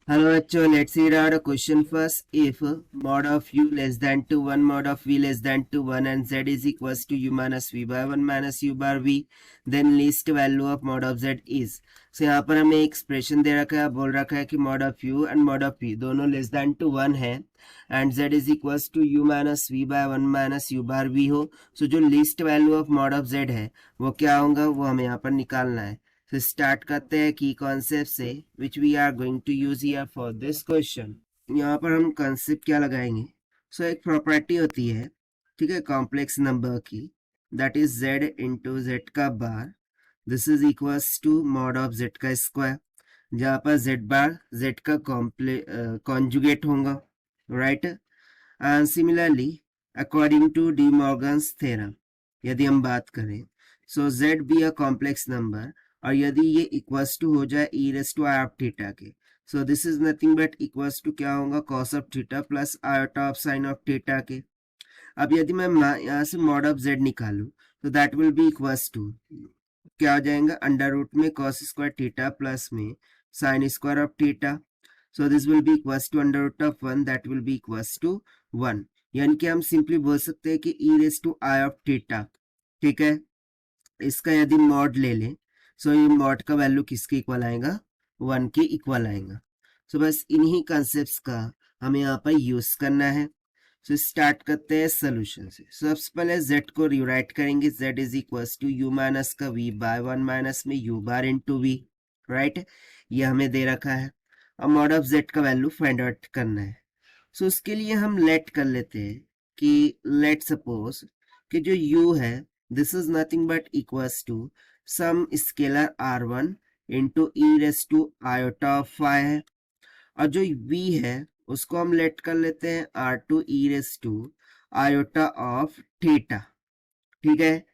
Hello bachcho, let's read out a question first. If mod of u less than 2, 1 mod of v less than 2, 1 and z is equals to u minus v by 1 minus u bar v, then least value of mod of z is. So यहाँ पर हमें expression दे रखा है, बोल रखा है कि mod of u and mod of v दोनों less than to 1 है and z is equals to u minus v by 1 minus u bar v हो. So जो least value of mod of z है वो क्या होगा वो हमें यहाँ पर निकालना है. तो स्टार्ट करते हैं की कॉन्सेप्ट से which we are going to use here for this question. यहाँ पर हम कॉन्सेप्ट क्या लगाएंगे. सो एक प्रॉपर्टी होती है, ठीक है, कॉम्प्लेक्स नंबर की, that is z into z का bar. This is equals to mod of z का स्क्वायर, जहाँ पर z बार z का कॉन्जुगेट होगा, right. And similarly according to De Morgan's theorem यदि हम बात करें, so z be a complex number और यदि ये इक्वल्स टू हो जाए e raise to i of theta के, so this is nothing but equals to क्या होगा cos of theta plus iota of sine of theta के. अब यदि मैं यहाँ से मॉड ऑफ जेड निकालू तो that will be equals to क्या हो जाएगा अंडर रूट में कॉस स्क्वायर थीटा प्लस में sine square of theta. So this will be equals to under root of 1, that will be equals to 1. यानी कि हम सिंपली बोल सकते हैं कि e raise to i of theta, ठीक है, इसका यदि मॉड ले लें सो ये मॉड का वैल्यू किसके इक्वल आएगा 1 के इक्वल आएगा. सो बस इन्हीं कॉन्सेप्ट्स का हमें यहाँ पर यूज करना है. सो स्टार्ट करते हैं सोल्यूशन से. सबसे पहले z को रिराइट करेंगे, z is equals to u minus का v बाय 1 माइनस में u bar into v, right. ये हमें दे रखा है. अब मॉड ऑफ z का वैल्यू फाइंड आउट करना है. सो उसके लिए हम लेट कर लेते हैं कि लेट सपोज कि जो u है this is nothing but equals to some scalar r1 into e raise to iota of phi है, और जो v है उसको हम लेट कर लेते हैं r2 e raise to iota of theta, ठीक है.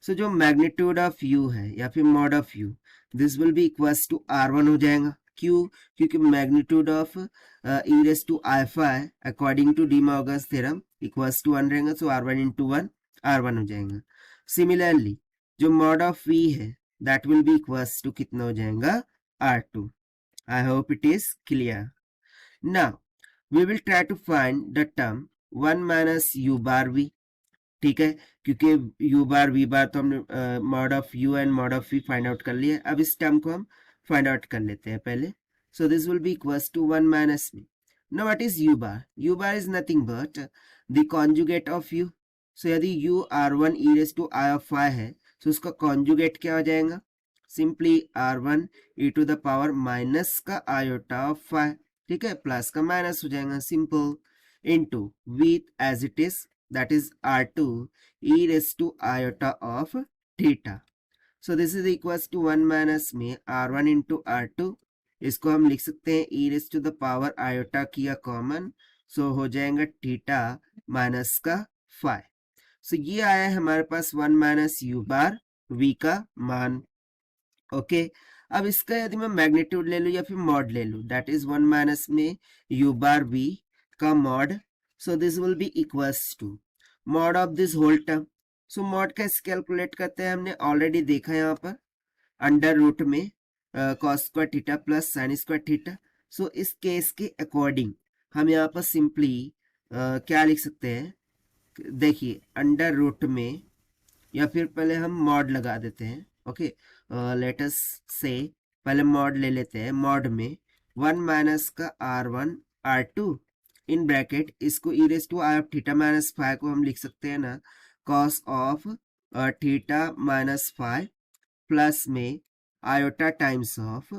सो जो मैग्नीट्यूड ऑफ u है या फिर mod of u this will be equals to r1 हो जाएगा. क्यों? क्योंकि magnitude of e raise to i phi according to De Morgan's theorem equals to 1 रहेगा. सो r1 इंटू 1 r1 हो जाएगा. सिमिलरली जो मॉड ऑफ v है that will be equals to कितना हो जाएगा r2. I hope it is clear. Now we will try to find the term 1 minus u bar v, ठीक है, क्योंकि u बार v बार तो हमने mod of u and mod of v find out कर लिया. अब इस टर्म को हम फाइंड आउट कर लेते हैं पहले. So this will be equals to 1 minus में. Now what is u bar? u bar is nothing but the conjugate of u. So यदि u r1 e raise to i of phi है तो उसका conjugate क्या हो जाएगा, simply r1 e to the power minus का iota of phi, ठीक है, प्लस का माइनस हो जाएगा, simple, into with as it is that is r2 e raise to iota of theta. So this is equals to 1 minus में r1 into r2, इसको हम लिख सकते हैं e raise to the power iota किया common, so हो जाएगा theta minus का फाई. सो ये आया है हमारे पास 1 माइनस यू बार v का मान. ओके, अब इसका यदि मैं मैग्नीट्यूड ले लूँ या फिर मॉड ले लूँ, दैट इज 1 माइनस में u बार v का mod. So this will be equals to mod of this whole term. So mod कैसे कैलकुलेट करते हैं हमने ऑलरेडी देखा है यहाँ पर अंडर रूट में cos square theta plus sine square theta. So इस केस के अकॉर्डिंग हम यहाँ पर सिंपली क्या लिख सकते हैं, देखिए अंडर रूट में, या फिर पहले हम मॉड लगा देते हैं. ओके, लेट अस से पहले मॉड ले लेते हैं. मॉड में 1 माइनस का r1 r2 इन ब्रैकेट, इसको e raise to i of theta minus five को हम लिख सकते हैं ना cos of theta minus five plus में iota times of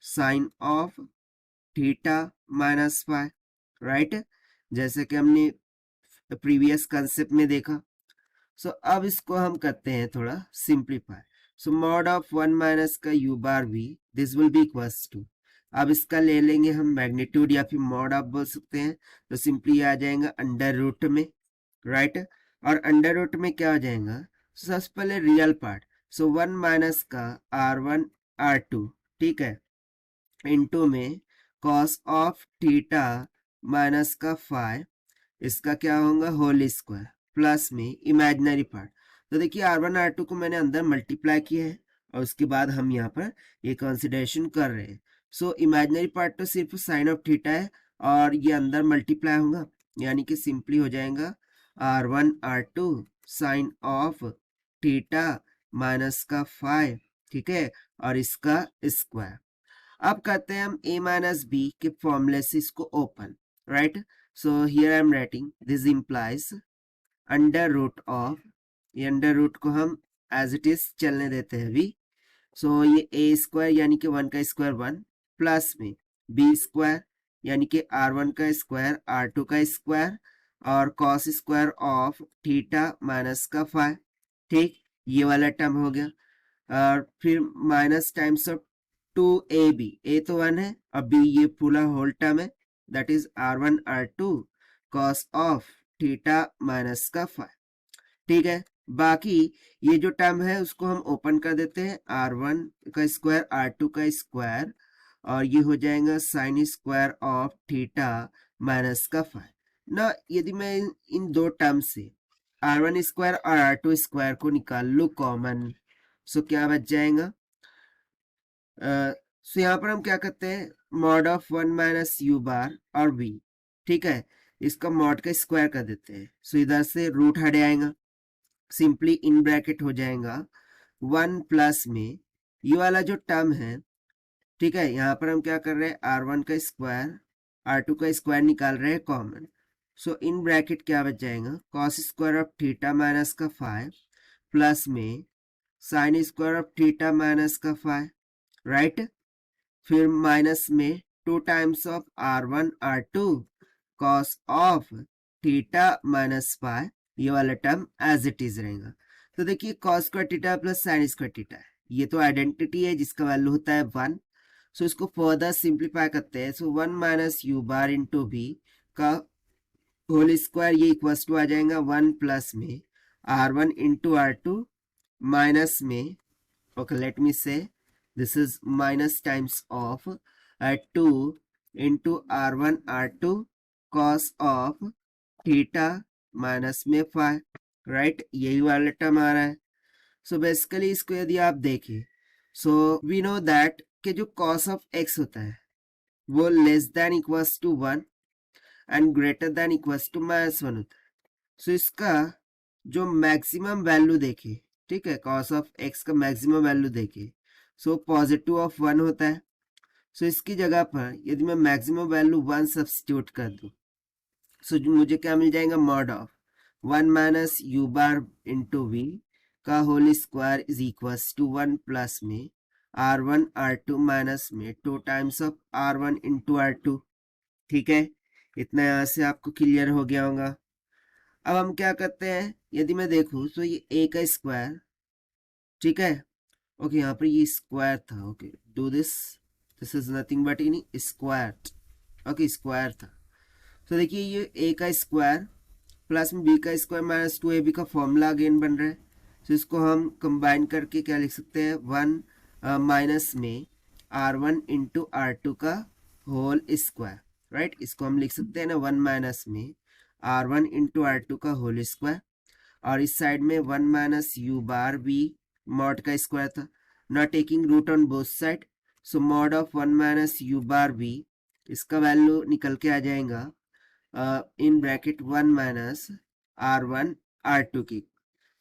sine of theta minus five, right, जैसे कि हमने प्रीवियस कंसेप्ट में देखा. सो अब इसको हम करते हैं थोड़ा simplify. So mod of 1 minus का u bar v this will be equals to, अब इसका ले लेंगे हम मैग्नीट्यूड या फिर मॉड आप बोल सकते हैं, तो सिंपली आ जाएगा अंडर रूट में, राइट. और अंडर रूट में क्या हो जाएगा, सबसे पहले रियल पार्ट. सो 1 माइनस का r1 r2, ठीक है, इंटू में कॉस ऑफ थीटा माइनस का फाइव, इसका क्या होगा होल स्क्वायर प्लस में इमेजिनरी पार्ट. तो देखिए r1 r2 को मैंने अंदर मल्टीप्लाई किया है और उसके बाद हम यहाँ पर ये कंसिडरेशन कर रहे हैं. सो इमेजिनरी पार्ट तो सिर्फ साइन ऑफ थीटा है और ये अंदर मल्टीप्लाई होगा, यानी कि सिंपली हो जाएगा R1 R2 sign of theta minus का 5, ठीक है, और इसका स्क्वायर। अब करते हैं हम a माइनस बी के फॉर्मूले से इसको open, right. So here I am writing this implies under root of, ये अंडर रूट को हम एज इट इज चलने देते हैं अभी। सो ये ए स्क्वायर यानी कि 1 का स्क्वायर 1 प्लस में बी स्क्वायर यानी कि R1 का स्क्वायर R2 का स्क्वायर और cos square of theta minus का 5, ठीक, ये वाला टर्म हो गया। और फिर माइनस टाइम्स ऑफ 2ab, ए तो 1 है, अब बी ये पूरा होल टर्म है, that is R1 R2 cos of theta minus का 5, ठीक है। बाकी ये जो टर्म है उसको हम ओपन कर देते हैं, R1 का स्क्वायर R2 का स्क्वायर और ये हो जाएगा sign square of theta minus का 5 ना। यदि मैं इन दो टर्म से R1 स्क्वायर और R2 स्क्वायर को निकाल लूँ कॉमन, सो क्या बच जाएगा, सो यहाँ पर हम क्या करते हैं मॉड ऑफ 1 माइनस यू बार और v, ठीक है, इसका मॉड का स्क्वायर कर देते हैं। सो इधर से रूट हट जाएगा, सिंपली इन ब्रैकेट हो जाएगा 1 प्लस में ये वाला जो टर्म है, ठीक है, यहाँ पर हम क्या कर रहे हैं R1 का स्क्वायर R2 का स्क्वायर निकाल रहे हैं कॉमन। सो इन ब्रैकेट क्या बच जाएगा cos square of theta minus का 5 प्लस में sine square of theta minus का 5, राइट। फिर माइनस में 2 times of R1 R2 cos of theta minus 5, ये वाला टर्म एज इट इज रहेगा। तो देखिए cos square theta plus sine square theta है, ये तो आइडेंटिटी है जिसका वैल्यू होता है 1। सो इसको फर्दर सिंप्लीफाई करते हैं। So 1 minus u bar into b का होल स्क्वायर, ये इक्वल्स टू आ जाएगा 1 प्लस में R1 इंटू R2 माइनस में, okay let me say this is minus times of 2 into R1 R2 cos of theta minus में 5, right, यही वाला term आ रहा है। सो बेसिकली इसको यदि आप देखें, सो वी नो दैट कि जो cos of x होता है वो less than equals to 1 and greater than equals to -1 होता है। सो इसका जो मैक्सिमम वैल्यू देखे, ठीक है, cos of x का मैक्सिमम वैल्यू देखे, सो पॉजिटिव ऑफ 1 होता है। सो इसकी जगह पर यदि मैं मैक्सिमम वैल्यू 1 सब्स्टिट्यूट कर दूं, सो मुझे क्या मिल जाएगा mod of 1 minus u bar into v का whole square is equals to 1 plus में R1 R2 माइनस में 2 times of R1 into R2, ठीक है, इतना यहाँ से आपको क्लियर हो गया होगा। अब हम क्या करते हैं, यदि मैं देखूं तो ये a का स्क्वायर, ठीक है, ओके, यहाँ पर ये स्क्वायर था, okay do this is nothing but in square, okay square था। तो देखिए ये a का स्क्वायर प्लस में b का स्क्वायर माइनस 2ab का फॉर्मूला अगेन बन रहा है। तो इसको हम कंबाइन करके क्या लिख सकते हैं 1 माइनस में R1 इंटू R2 का होल स्क्वायर, राइट, इसको हम लिख सकते हैं ना 1 माइनस में R1 इंटू R2 का होल स्क्वायर और इस साइड में 1 minus u bar b mod का स्क्वायर था, not taking root on both side. So mod of 1 minus u bar b, इसका वैल्यू निकल के आ जाएगा in bracket 1 minus R1 R2 की।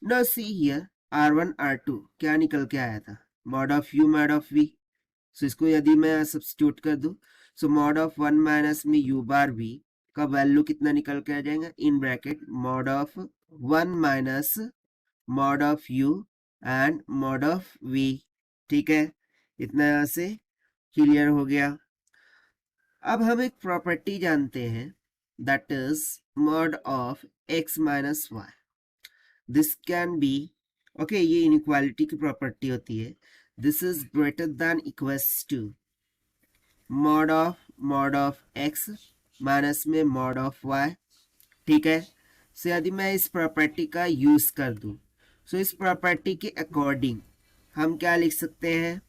No see here R1 R2 क्या निकल के आया था mod of u mod of v. So इसको यदि मैं सब्स्टिट्यूट कर दूं, सो मॉड ऑफ 1 माइनस में यू बार वी का वैल्यू कितना निकल के आ जाएगा in bracket mod of 1 minus mod of u and mod of v, ठीक है, इतना यहाँ से क्लियर हो गया। अब हम एक प्रॉपर्टी जानते हैं that is mod of x minus y, this can be, okay, ये इनइक्वालिटी की प्रॉपर्टी होती है, this is greater than equals to mod of x minus में मॉड ऑफ y, ठीक है। सो यदि मैं इस प्रॉपर्टी का यूज कर दूं, सो इस प्रॉपर्टी के अकॉर्डिंग हम क्या लिख सकते हैं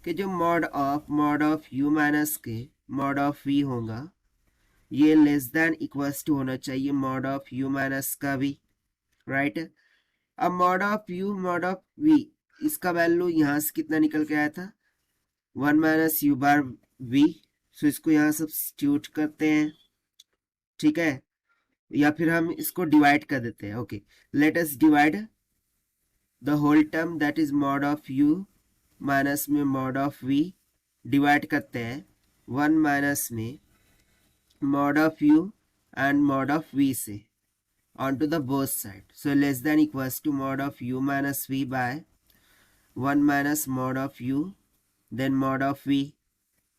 कि जो मॉड ऑफ u माइनस के मॉड ऑफ v होगा ये लेस देन इक्वल्स टू होना चाहिए मॉड ऑफ u माइनस का v, राइट। अब mod of u mod of v, इसका वैल्यू यहाँ से कितना निकल के आया था 1 माइनस यू बार v। सो इसको यहाँ सब्स्टिट्यूट करते हैं, ठीक है, या फिर हम इसको डिवाइड कर देते हैं। Okay, let us divide the whole term that is mod of u minus में मॉड ऑफ v, डिवाइड करते हैं 1 माइनस में mod of u and mod of v से onto the both side. So less than equals to mod of u minus v by 1 minus mod of u then mod of v,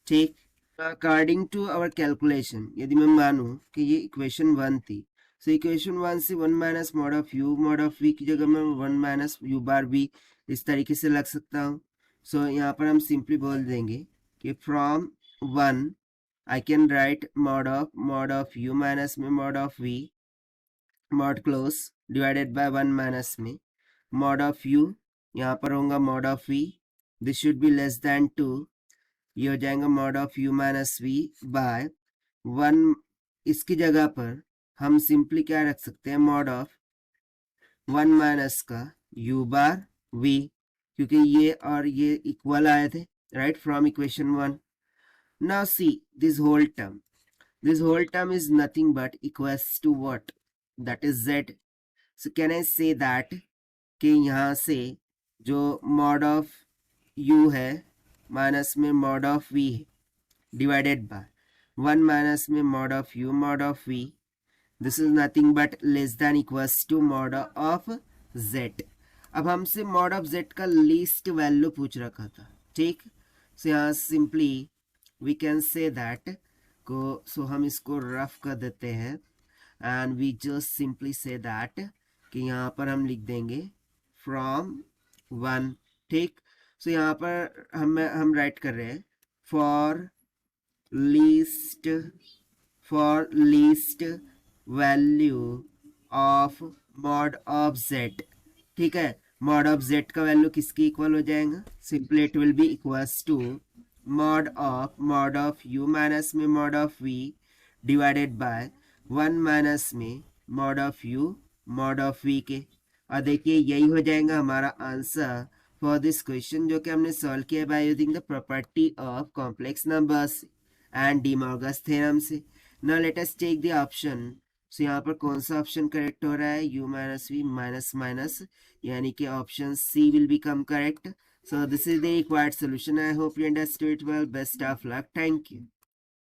ठीक। According to our calculation यदि मैं मानूं कि ये equation 1 थी, so equation 1 से 1 minus mod of u mod of v की जगह मैं 1 माइनस यू बार वी इस तरीके से लग सकता हूँ। सो यहाँ पर हम सिंपली बोल देंगे कि from 1 I can write mod of u minus में mod of v mod close divided by 1 minus में mod of u, यहाँ पर होगा mod of v, this should be less than 2, ये हो जाएगा mod of u minus v by 1। इसकी जगह पर हम सिंपली क्या रख सकते हैं, mod of 1 माइनस का u बार v, क्योंकि ये और ये इक्वल आए थे, right, from equation 1। Now see this whole term. This whole term is nothing but equals to what? That is z. So can I say that कि यहाँ से जो mod of u है माइनस में mod of v divided by 1 minus में mod of u mod of v, this is nothing but less than equals to mod of z। अब हमसे mod of z का लीस्ट वैल्यू पूछ रखा था, ठीक। सो यहाँ simply we can say that को, सो हम इसको रफ कर देते हैं and we just simply say that कि यहाँ पर हम लिख देंगे फ्रॉम 1, ठीक। सो यहाँ पर हम राइट कर रहे हैं for least value of mod of z, ठीक है। मॉड ऑफ z का वैल्यू किसकी इक्वल हो जाएगा, simply it will be equals to mod of u minus में mod of v divided by 1 minus में mod of u mod of v के। और देखिए यही हो जाएगा हमारा आंसर फॉर दिस क्वेश्चन, जो कि हमने सॉल्व किया by using the property of complex numbers and de Morgan's theorem से। Now let us take the option. So यहाँ पर कौन सा ऑप्शन करेक्ट हो रहा है, u minus v minus minus, यानी कि option C will become correct. So this is the required solution. I hope you understood it well. Best of luck. Thank you.